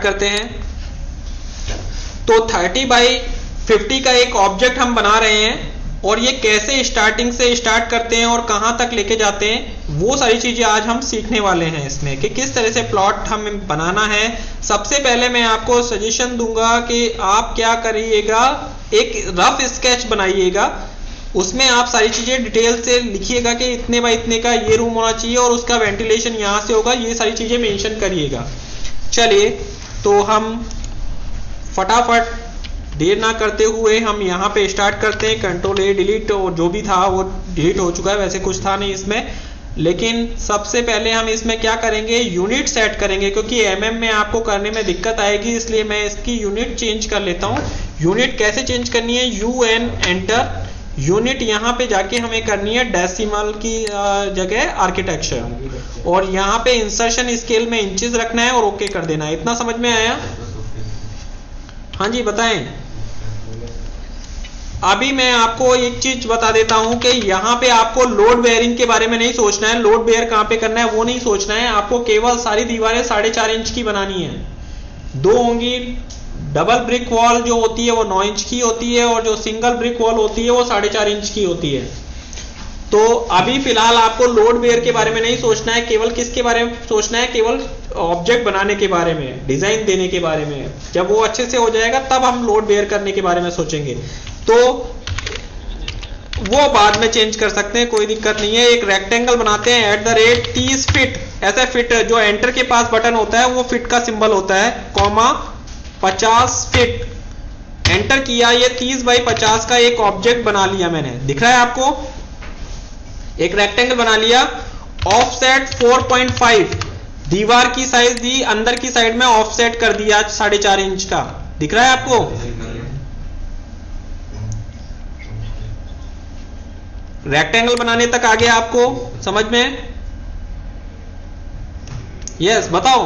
Start करते हैं। तो 30 बाई 50 का एक ऑब्जेक्ट हम बना रहे हैं और ये कैसे स्टार्टिंग से स्टार्ट करते हैं और कहां तक लेके जाते हैं वो सारी चीजें आज हम सीखने वाले हैं इसमें, कि किस तरह से प्लॉट हमें बनाना है। सबसे पहले मैं आपको सजेशन दूंगा कि आप क्या करिएगा, एक रफ स्केच बनाइएगा, उसमें आप सारी चीजें डिटेल से लिखिएगा कि इतने बाय इतने का ये रूम होना चाहिए और उसका वेंटिलेशन यहां से होगा, ये सारी चीजें मेंशन करिएगा। चलिए तो हम फटाफट देर ना करते हुए हम यहाँ पे स्टार्ट करते हैं। कंट्रोल ए डिलीट, और जो भी था वो डिलीट हो चुका है, वैसे कुछ था नहीं इसमें। लेकिन सबसे पहले हम इसमें क्या करेंगे, यूनिट सेट करेंगे, क्योंकि एमएम में आपको करने में दिक्कत आएगी, इसलिए मैं इसकी यूनिट चेंज कर लेता हूँ। यूनिट कैसे चेंज करनी है, UN एंटर। यूनिट यहाँ पे जाके हमें करनी है डेसिमल की जगह आर्किटेक्चर, और यहाँ पे इंसर्शन स्केल में इंचेस रखना है और ओके कर देना है। इतना समझ में आया? हाँ जी बताएं। अभी मैं आपको एक चीज बता देता हूं कि यहाँ पे आपको लोड बेयरिंग के बारे में नहीं सोचना है, लोड बेयर कहां पे करना है वो नहीं सोचना है। आपको केवल सारी दीवारें 4.5 इंच की बनानी है। 2 होंगी, डबल ब्रिक वॉल जो होती है वो 9 इंच की होती है, और जो सिंगल ब्रिक वॉल होती है वो 4.5 इंच की होती है। तो अभी फिलहाल आपको लोड बेयर के बारे में नहीं सोचना है, केवल किसके बारे में सोचना है, केवल ऑब्जेक्ट बनाने के बारे में, डिजाइन देने के बारे में। जब वो अच्छे से हो जाएगा तब हम लोड बेयर करने के बारे में सोचेंगे, तो वो बाद में चेंज कर सकते हैं, कोई दिक्कत नहीं है। एक रेक्टेंगल बनाते हैं @30 फीट, ऐसा फिट जो एंटर के पास बटन होता है वो फिट का सिंबल होता है, कॉमा 50 फीट एंटर किया। ये 30 बाई 50 का एक ऑब्जेक्ट बना लिया मैंने, दिख रहा है आपको? एक रेक्टेंगल बना लिया। ऑफसेट 4.5, दीवार की साइज दी, अंदर की साइड में ऑफसेट कर दिया 4.5 इंच का, दिख रहा है आपको? रेक्टेंगल बनाने तक आ गया आपको समझ में? यस बताओ।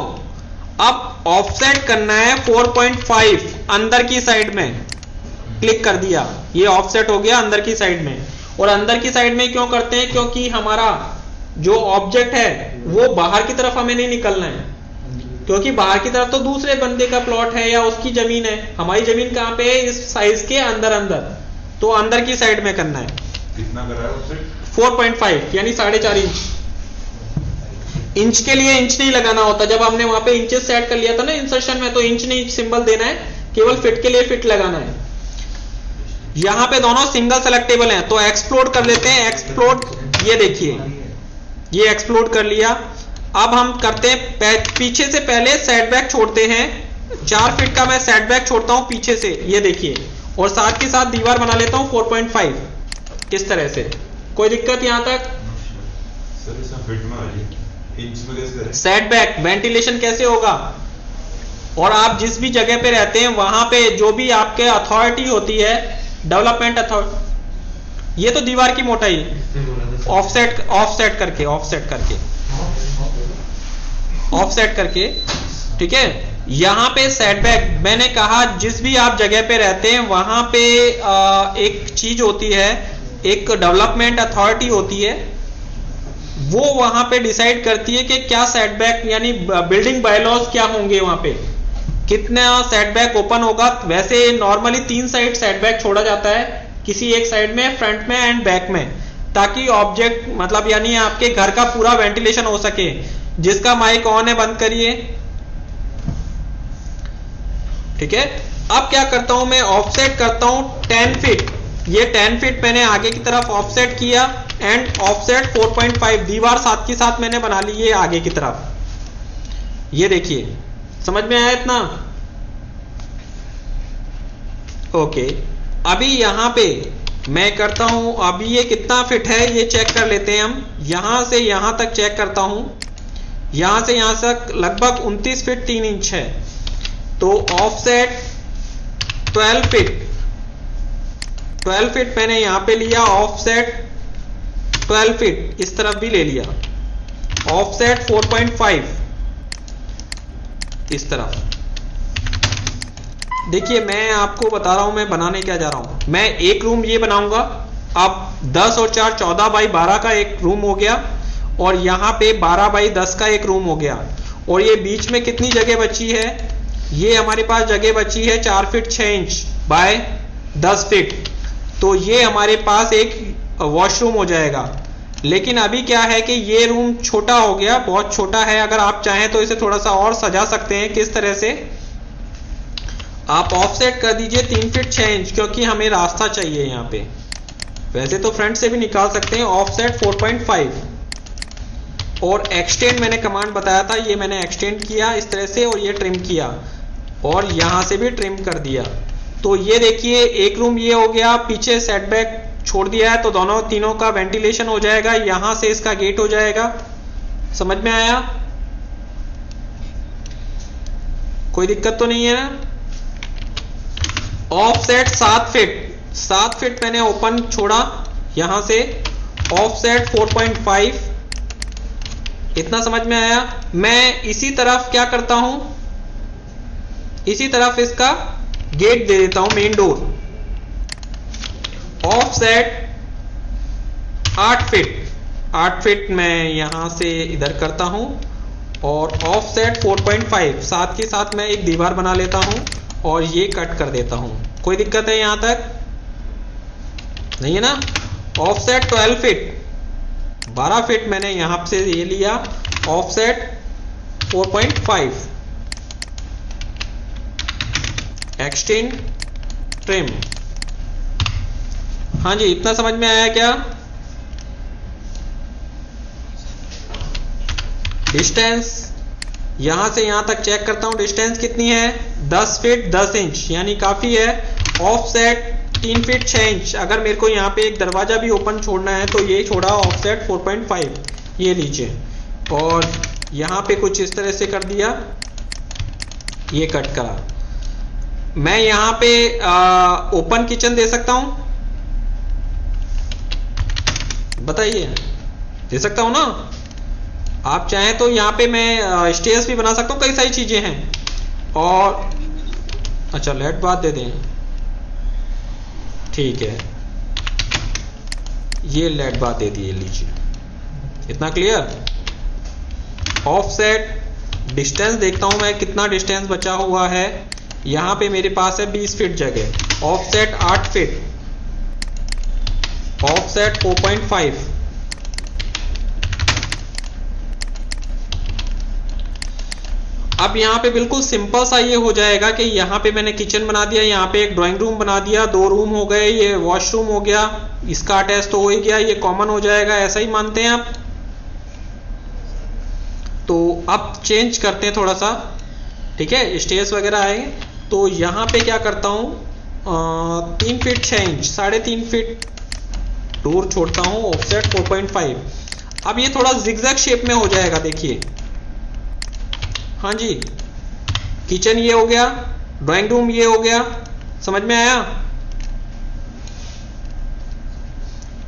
अब ऑफसेट करना है 4.5 अंदर की साइड में, क्लिक कर दिया, ये ऑफसेट हो गया अंदर की साइड में। और अंदर की साइड में क्यों करते हैं, क्योंकि हमारा जो ऑब्जेक्ट है वो बाहर की तरफ हमें नहीं निकलना है, क्योंकि बाहर की तरफ तो दूसरे बंदे का प्लॉट है या उसकी जमीन है। हमारी जमीन कहां पे है, इस साइज के अंदर अंदर, तो अंदर की साइड में करना है। कितना कर रहा है उससे? 4.5 यानी 4.5 इंच। इंच के लिए इंच नहीं लगाना होता, जब हमने वहां पे इंचेस सेट कर लिया था ना इंसर्शन में, तो इंच नहीं सिंबल देना है, केवल फिट के लिए फिट लगाना है। यहां पे दोनों सिंगल सेलेक्टेबल हैं, तो एक्सप्लोड कर लेते हैं। एक्सप्लोड, ये देखिए ये एक्सप्लोड कर लिया। अब हम करते हैं पीछे से पहले सेटबैक छोड़ते हैं, 4 फीट का मैं सेटबैक छोड़ता हूं पीछे से, ये देखिए, और साथ के साथ दीवार बना लेता हूं 4.5 इस तरह से। कोई दिक्कत यहां तक? सेटबैक वेंटिलेशन कैसे होगा, और आप जिस भी जगह पे रहते हैं वहां पे जो भी आपके अथॉरिटी होती है, डेवलपमेंट अथॉरिटी, ये तो दीवार की मोटाई ऑफसेट करके, ठीक है। यहां पे सेटबैक मैंने कहा, जिस भी आप जगह पे रहते हैं वहां पे एक चीज होती है, एक डेवलपमेंट अथॉरिटी होती है, वो वहां पे डिसाइड करती है कि क्या सेटबैक यानी बिल्डिंग बायलॉज क्या होंगे, वहां पे कितना सेटबैक ओपन होगा। वैसे नॉर्मली 3 साइड सेटबैक छोड़ा जाता है, किसी एक साइड में, फ्रंट में एंड बैक में, ताकि ऑब्जेक्ट मतलब यानी आपके घर का पूरा वेंटिलेशन हो सके। जिसका माइक ऑन है बंद करिए, ठीक है। अब क्या करता हूं मैं, ऑफसेट करता हूं 10 फीट, ये 10 फीट मैंने आगे की तरफ ऑफसेट किया, एंड ऑफसेट 4.5 दीवार साथ की साथ मैंने बना ली है आगे की तरफ। ये देखिए समझ में आया इतना? ओके। अभी यहां पे मैं करता हूं, अभी ये कितना फिट है ये चेक कर लेते हैं हम। यहां से यहां तक चेक करता हूं, यहां से यहां तक लगभग 29 फीट 3 इंच है। तो ऑफसेट 12 फीट मैंने यहां पे लिया, ऑफसेट 12 फीट इस तरफ भी ले लिया, ऑफसेट 4.5 इस तरफ। देखिए मैं आपको बता रहा हूं मैं बनाने क्या जा रहा हूं। मैं एक रूम ये बनाऊंगा, अब 10 और 4 14 बाई 12 का एक रूम हो गया, और यहां पे 12 बाई 10 का एक रूम हो गया, और ये बीच में कितनी जगह बची है, ये हमारे पास जगह बची है 4 फीट 6 इंच बाय 10 फीट, तो ये हमारे पास एक वॉशरूम हो जाएगा। लेकिन अभी क्या है कि ये रूम छोटा हो गया, बहुत छोटा है। अगर आप चाहें तो इसे थोड़ा सा और सजा सकते हैं। किस तरह से? आप ऑफसेट कर दीजिए 3 फीट 6 इंच, क्योंकि हमें रास्ता चाहिए यहाँ पे। वैसे तो फ्रंट से भी निकाल सकते हैं। ऑफसेट 4.5 और एक्सटेंड मैंने कमांड बताया था, ये मैंने एक्सटेंड किया इस तरह से और ये ट्रिम किया और यहां से भी ट्रिम कर दिया। तो ये देखिए एक रूम ये हो गया, पीछे सेटबैक छोड़ दिया है तो दोनों तीनों का वेंटिलेशन हो जाएगा। यहां से इसका गेट हो जाएगा। समझ में आया? कोई दिक्कत तो नहीं है ना? ऑफसेट 7 फीट मैंने ओपन छोड़ा यहां से। ऑफसेट 4.5, इतना समझ में आया? मैं इसी तरफ क्या करता हूं, इसी तरफ इसका गेट दे देता हूं, मेन डोर। ऑफसेट 8 फीट मैं यहां से इधर करता हूं और ऑफसेट 4.5 साथ के साथ मैं एक दीवार बना लेता हूं और ये कट कर देता हूं। कोई दिक्कत है यहां तक? नहीं है ना? ऑफसेट 12 फीट मैंने यहां से ये लिया। Offset 4.5, extend, trim. हाँ जी, इतना समझ में आया क्या? डिस्टेंस यहां से यहां तक चेक करता हूं, डिस्टेंस कितनी है? 10 फीट 10 इंच, यानी काफी है। Offset 3 feet 6 inch. अगर मेरे को यहाँ पे एक दरवाजा भी ओपन छोड़ना है तो ये छोड़ा ऑफसेट 4.5, ये लीजिए। और यहाँ पे कुछ इस तरह से कर दिया, ये कट करा। मैं यहाँ पे ओपन किचन दे सकता हूँ, बताइए? दे सकता हूँ ना? आप चाहें तो यहाँ पे मैं स्टेयर्स भी बना सकता हूँ, कई सारी चीजें हैं। और अच्छा लेट बात दे दें, ठीक है, ये लेट बात दे दी, लीजिए। इतना क्लियर? ऑफसेट डिस्टेंस देखता हूं मैं कितना डिस्टेंस बचा हुआ है। यहां पे मेरे पास है 20 फीट जगह। Offset 8 feet, offset 4.5। अब यहाँ पे बिल्कुल सिंपल सा ये हो जाएगा कि यहाँ पे मैंने किचन बना दिया, यहाँ पे एक ड्राइंग रूम बना दिया, 2 रूम हो गए, ये वॉशरूम हो गया, इसका अटैच तो हो ही गया, ये कॉमन हो जाएगा। ऐसा ही मानते हैं आप? तो अब चेंज करते हैं थोड़ा सा, ठीक है? स्टेयर्स वगैरह आएंगे तो यहाँ पे क्या करता हूँ, 3 फीट 6 इंच, 3.5 फीट डोर छोड़ता हूँ। ऑफसेट 4.5। अब ये थोड़ा जिगजैग शेप में हो जाएगा, देखिए। हाँ जी, किचन ये हो गया, ड्राइंग रूम ये हो गया, समझ में आया?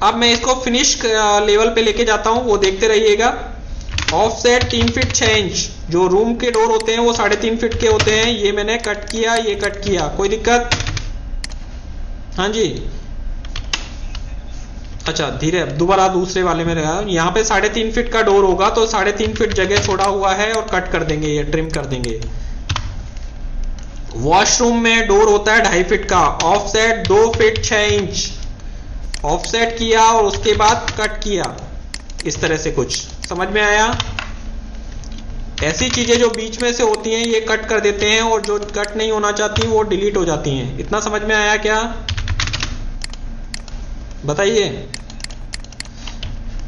अब मैं इसको फिनिश लेवल पे लेके जाता हूं, वो देखते रहिएगा। ऑफसेट 3 फीट 6 इंच, जो रूम के डोर होते हैं वो 3.5 फीट के होते हैं। ये मैंने कट किया, ये कट किया, कोई दिक्कत? हाँ जी, अच्छा धीरे, दोबारा दूसरे वाले में रहा। यहाँ पे 3.5 फीट का डोर होगा तो 3.5 फीट जगह छोड़ा हुआ है और कट कर देंगे, ये ट्रिम कर देंगे। वॉशरूम में डोर होता है 2.5 फीट का। ऑफसेट 2 फीट 6 इंच, ऑफसेट किया और उसके बाद कट किया, इस तरह से कुछ। समझ में आया? ऐसी चीजें जो बीच में से होती हैं ये कट कर देते हैं और जो कट नहीं होना चाहती वो डिलीट हो जाती हैं। इतना समझ में आया क्या? बताइए।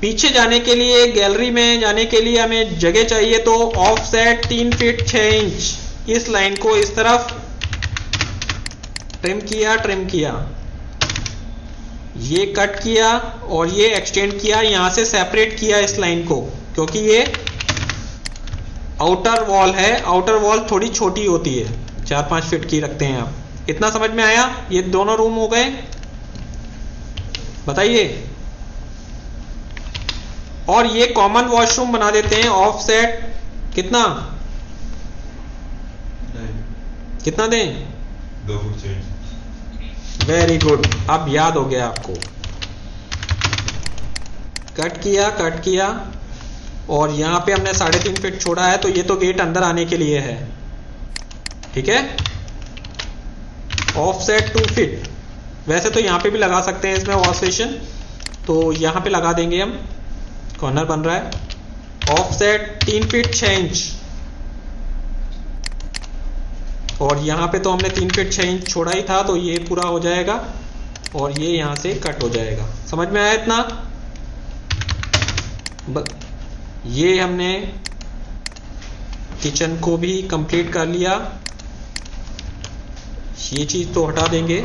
पीछे जाने के लिए, गैलरी में जाने के लिए हमें जगह चाहिए, तो ऑफसेट 3 फीट 6 इंच, इस लाइन को इस तरफ ट्रिम किया, ट्रिम किया, ये कट किया और ये एक्सटेंड किया, यहां से सेपरेट किया इस लाइन को, क्योंकि ये आउटर वॉल है। आउटर वॉल थोड़ी छोटी होती है, 4-5 फीट की रखते हैं आप। इतना समझ में आया? ये दोनों रूम हो गए, बताइए। और ये कॉमन वॉशरूम बना देते हैं। ऑफसेट कितना कितना दें? 2 फीट। वेरी गुड, अब याद हो गया आपको। कट किया और यहां पे हमने 3.5 फीट छोड़ा है, तो ये तो गेट अंदर आने के लिए है। ठीक है, ऑफसेट टू फिट। वैसे तो यहां पे भी लगा सकते हैं इसमें ऑसिलेशन, तो यहां पे लगा देंगे हम, कॉर्नर बन रहा है। ऑफसेट 3 फीट 6 इंच, और यहां पे तो हमने 3 फीट 6 इंच छोड़ा ही था, तो ये पूरा हो जाएगा और ये यहां से कट हो जाएगा। समझ में आया इतना? ये हमने किचन को भी कंप्लीट कर लिया। ये चीज तो हटा देंगे।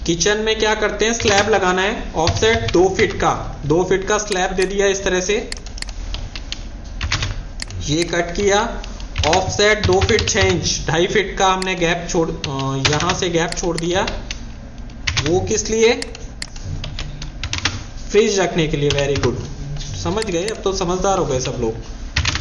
किचन में क्या करते हैं, स्लैब लगाना है। ऑफसेट 2 फीट का स्लैब दे दिया इस तरह से, ये कट किया। ऑफसेट 2 फीट 6 इंच, 2.5 फीट का हमने गैप छोड़, यहां से गैप छोड़ दिया। वो किस लिए? फ्रिज रखने के लिए। वेरी गुड, समझ गए, अब तो समझदार हो गए सब लोग।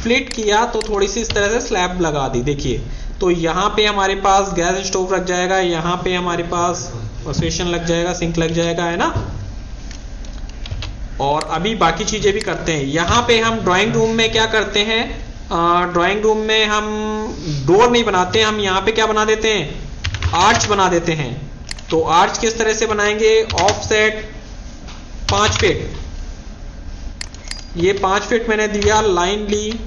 फ्लिट किया तो थोड़ी सी इस तरह से स्लैब लगा दी। देखिए, तो यहाँ पे हमारे पास गैस स्टोव लग जाएगा, यहाँ पे हमारे पास वॉशबेसिन लग जाएगा, सिंक लग जाएगा, है ना। और अभी बाकी चीजें भी करते हैं। यहाँ पे हम ड्राइंग रूम में क्या करते हैं, ड्राइंग रूम में हम डोर नहीं बनाते, हम यहाँ पे क्या बना देते हैं, आर्च बना देते हैं। तो आर्च किस तरह से बनाएंगे, ऑफसेट 5 फीट, ये 5 फीट मैंने दिया, लाइन ली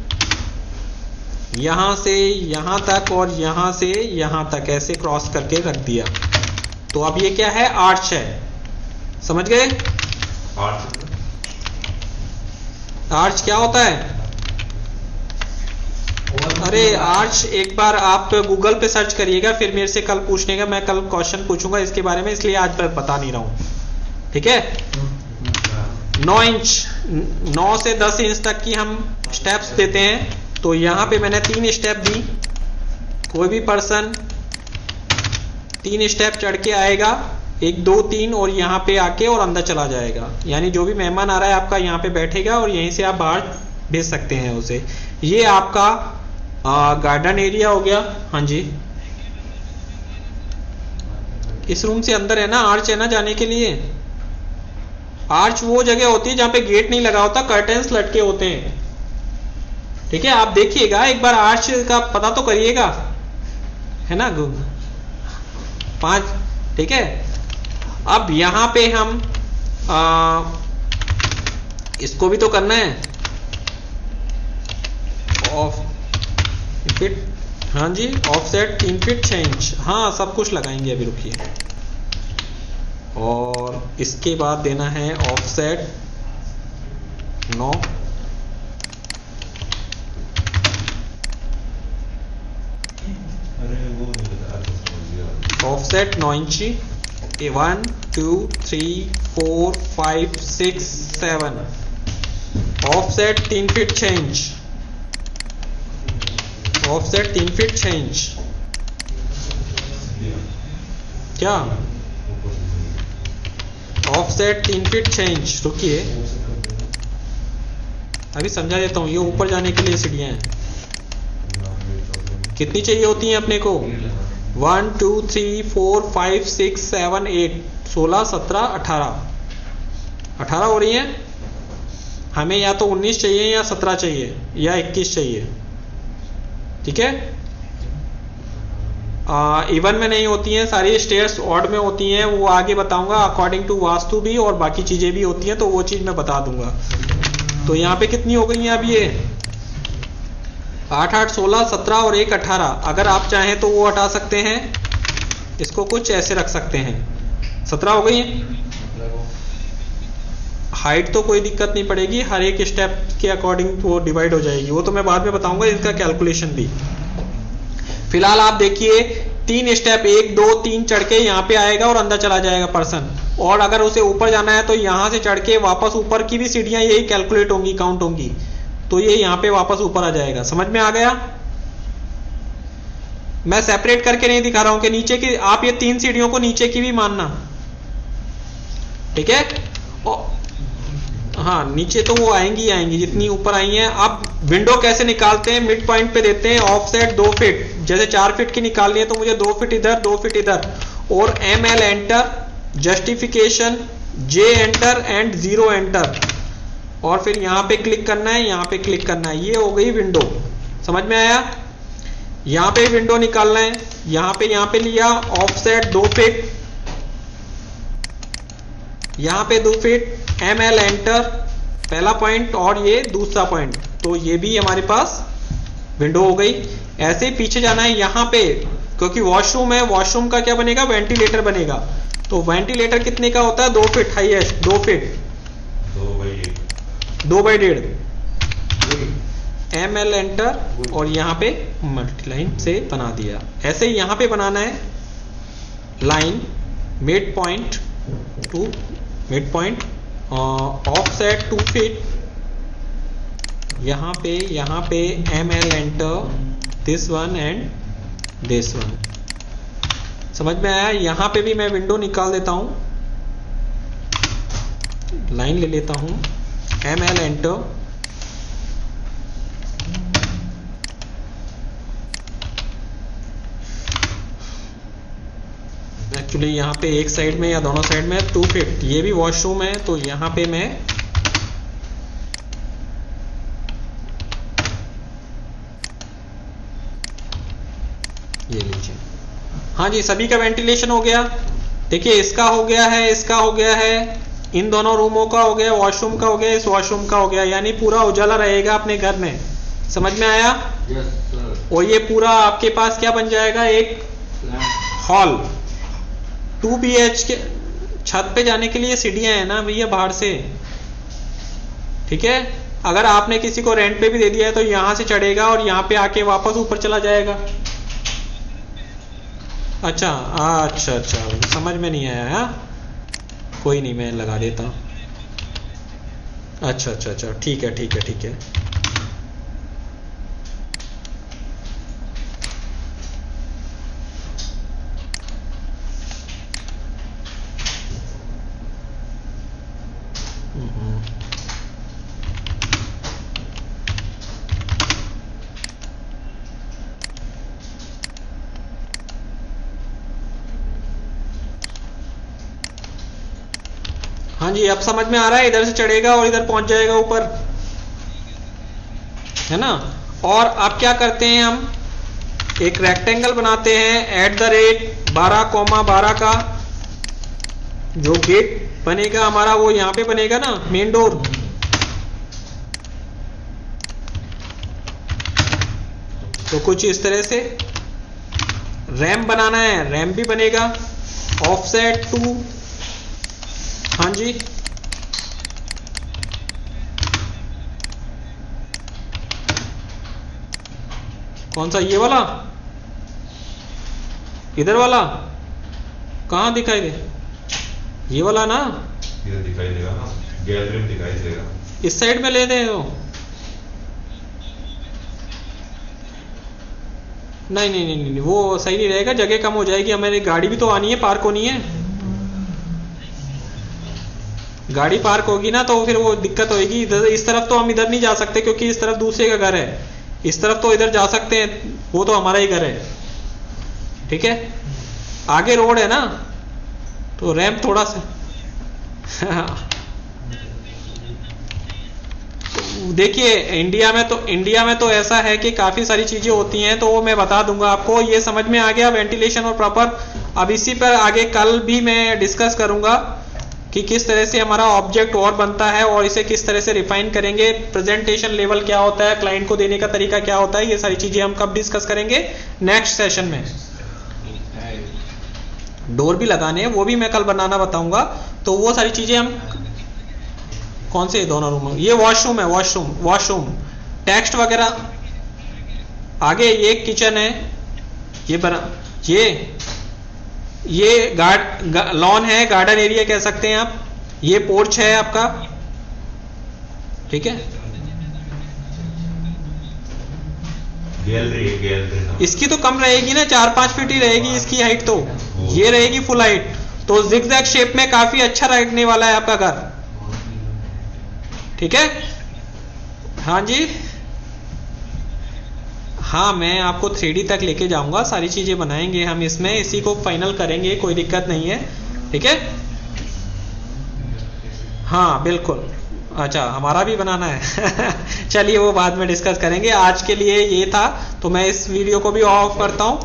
यहां से यहां तक और यहां से यहां तक, ऐसे क्रॉस करके रख दिया। तो अब ये क्या है, आर्च है। समझ गए? आर्च क्या होता है? अरे आर्च एक बार आप गूगल पे सर्च करिएगा, फिर मेरे से कल पूछने का, मैं कल क्वेश्चन पूछूंगा इसके बारे में, इसलिए आज मैं बता नहीं रहा हूं। ठीक है, 9 इंच, 9 से 10 इंच तक की हम स्टेप्स देते हैं। तो यहां पे मैंने 3 स्टेप दी। कोई भी पर्सन 3 स्टेप चढ़ के आएगा, 1 2 3, और यहां पे आके और अंदर चला जाएगा। यानी जो भी मेहमान आ रहा है आपका यहां पे बैठेगा और यहीं से आप बाहर भेज सकते हैं उसे। ये आपका गार्डन एरिया हो गया। हाँ जी, इस रूम से अंदर है ना, आर्च है ना जाने के लिए। आर्च वो जगह होती है जहां पे गेट नहीं लगा होता, कर्टेन्स लटके होते हैं। ठीक है, आप देखिएगा एक बार, आर्च का पता तो करिएगा, है ना। 5, ठीक है। अब यहां पे हम इसको भी तो करना है, ऑफ फिट, हाँ जी, ऑफसेट 3 फीट 6 इंच, हाँ सब कुछ लगाएंगे अभी, रुकिए। और इसके बाद देना है ऑफसेट 9, ऑफसेट 9 इंची, 1 2 3 4 5 6 7, offset 3 feet 6 inch, offset 3 feet 6 inch. क्या ऑफसेट 3 फीट 6 इंच, रुकिए अभी समझा देता हूं। ये ऊपर जाने के लिए सीढ़ियां हैं, कितनी चाहिए होती हैं अपने को, 1 2 3 4 5 6 7 8 16 17 18 हो रही हैं। हमें या तो 19 चाहिए या 17 चाहिए या 21 चाहिए। ठीक है, इवन में नहीं होती हैं सारी स्टेयर्स, ऑड में होती हैं, वो आगे बताऊंगा। अकॉर्डिंग टू वास्तु भी और बाकी चीजें भी होती हैं, तो वो चीज मैं बता दूंगा। तो यहाँ पे कितनी हो गई हैं अब, ये 8 8 16 17 और 1 18। अगर आप चाहें तो वो हटा सकते हैं, इसको कुछ ऐसे रख सकते हैं। 17 हो गई है। हाइट तो कोई दिक्कत नहीं पड़ेगी, हर एक स्टेप के अकॉर्डिंग वो डिवाइड हो जाएगी, वो तो मैं बाद में बताऊंगा इसका कैलकुलेशन भी। फिलहाल आप देखिए 3 स्टेप 1 2 3 चढ़ के यहाँ पे आएगा और अंदर चला जाएगा पर्सन। और अगर उसे ऊपर जाना है तो यहाँ से चढ़ के वापस ऊपर की भी सीढ़ियां यही कैलकुलेट होंगी, काउंट होंगी, तो ये यहाँ पे वापस ऊपर आ जाएगा। समझ में आ गया? मैं सेपरेट करके नहीं दिखा रहा हूं कि नीचे की, आप ये 3 सीढ़ियों को नीचे की भी मानना। ठीक है, हाँ नीचे तो वो आएंगी आएंगी जितनी ऊपर आई हैं। अब विंडो कैसे निकालते हैं, मिड पॉइंट पे देते हैं ऑफसेट 2 फीट। जैसे 4 फीट की निकालनी है तो मुझे 2 फीट इधर 2 फीट इधर, और ML enter, justification J enter and 0 enter, और फिर यहां पे क्लिक करना है, यहां पे क्लिक करना है। ये हो गई विंडो। समझ में आया? यहाँ पे विंडो निकालना है, यहाँ पे लिया ऑफसेट 2 फीट, यहाँ पे 2 फीट, ML एंटर, पहला पॉइंट और ये दूसरा पॉइंट, तो ये भी हमारे पास विंडो हो गई। ऐसे ही पीछे जाना है यहाँ पे, क्योंकि वॉशरूम है, वॉशरूम का क्या बनेगा, वेंटिलेटर बनेगा। तो वेंटिलेटर कितने का होता है, 2 feet highest, 2 feet, 2/1.5, ML enter, और यहाँ पे मल्टीलाइन से बना दिया। ऐसे ही यहाँ पे बनाना है line mid point two mid point, offset 2 feet, यहाँ पे ML enter, this one and this one. समझ में आया? यहाँ पे भी मैं विंडो निकाल देता हूं, लाइन ले लेता हूं, ML एंटर, एक्चुअली यहाँ पे एक साइड में या दोनों साइड में 2 फीट, ये भी वॉशरूम है, तो यहाँ पे मैं ये लीजिए। हाँ जी, सभी का वेंटिलेशन हो गया। देखिए इसका हो गया है, इसका हो गया है, इन दोनों रूमों का हो गया, वॉशरूम का हो गया, इस वॉशरूम का हो गया, यानी पूरा उजाला रहेगा अपने घर में। समझ में आया? Yes sir. और ये पूरा आपके पास क्या बन जाएगा, एक हॉल। 2 BHK, छत पे जाने के लिए सीढ़ियां है ना भैया बाहर से, ठीक है। अगर आपने किसी को रेंट पे भी दे दिया है तो यहां से चढ़ेगा और यहाँ पे आके वापस ऊपर चला जाएगा। अच्छा अच्छा अच्छा, समझ में नहीं आया है? कोई नहीं, मैं लगा देता हूँ। अच्छा अच्छा अच्छा, ठीक है ठीक है ठीक है। हाँ जी, अब समझ में आ रहा है? इधर से चढ़ेगा और इधर पहुंच जाएगा ऊपर, है ना। और अब क्या करते हैं, हम एक रेक्टेंगल बनाते हैं @12,12 का। जो गेट बनेगा हमारा वो यहाँ पे बनेगा ना, मेन डोर। तो कुछ इस तरह से रैम्प बनाना है, रैम्प भी बनेगा, ऑफसेट 2। हाँ जी, कौन सा, ये वाला, इधर वाला कहाँ दिखाई दे, ये वाला ना, इधर दिखाई देगा ना, गैलरी में दिखाई देगा। इस साइड में ले दे हो। नहीं नहीं नहीं नहीं, वो सही नहीं रहेगा, जगह कम हो जाएगी, हमारी गाड़ी भी तो आनी है, पार्क होनी है। गाड़ी पार्क होगी ना तो फिर वो दिक्कत होगी। इधर इस तरफ तो हम इधर नहीं जा सकते क्योंकि इस तरफ दूसरे का घर है, इस तरफ तो इधर जा सकते हैं, वो तो हमारा ही घर है, ठीक है। आगे रोड है ना, तो रैंप थोड़ा सा देखिए इंडिया में तो ऐसा है कि काफी सारी चीजें होती हैं, तो वो मैं बता दूंगा आपको। ये समझ में आ गया वेंटिलेशन और प्रॉपर। अब इसी पर आगे कल भी मैं डिस्कस करूंगा कि किस तरह से हमारा ऑब्जेक्ट और बनता है और इसे किस तरह से रिफाइन करेंगे, प्रेजेंटेशन लेवल क्या होता है, क्लाइंट को देने का तरीका क्या होता है, ये सारी चीजें हम कब डिस्कस करेंगे, नेक्स्ट सेशन में। डोर भी लगाने हैं, वो भी मैं कल बनाना बताऊंगा। तो वो सारी चीजें हम, कौन से दोनों रूम, ये वॉशरूम है, वॉशरूम टेक्स्ट वगैरह। आगे ये किचन है, ये बना, ये लॉन है, गार्डन एरिया कह सकते हैं आप। ये पोर्च है आपका, ठीक है। गैलरी इसकी तो कम रहेगी ना, 4-5 फीट ही रहेगी इसकी हाइट, तो ये रहेगी फुल हाइट। तो जिगजैग शेप में काफी अच्छा रहने वाला है आपका घर, ठीक है। हाँ जी, हाँ मैं आपको 3D तक लेके जाऊंगा, सारी चीजें बनाएंगे हम इसमें, इसी को फाइनल करेंगे, कोई दिक्कत नहीं है, ठीक है। हाँ बिल्कुल, अच्छा, हमारा भी बनाना है चलिए वो बाद में डिस्कस करेंगे, आज के लिए ये था, तो मैं इस वीडियो को भी ऑफ करता हूँ।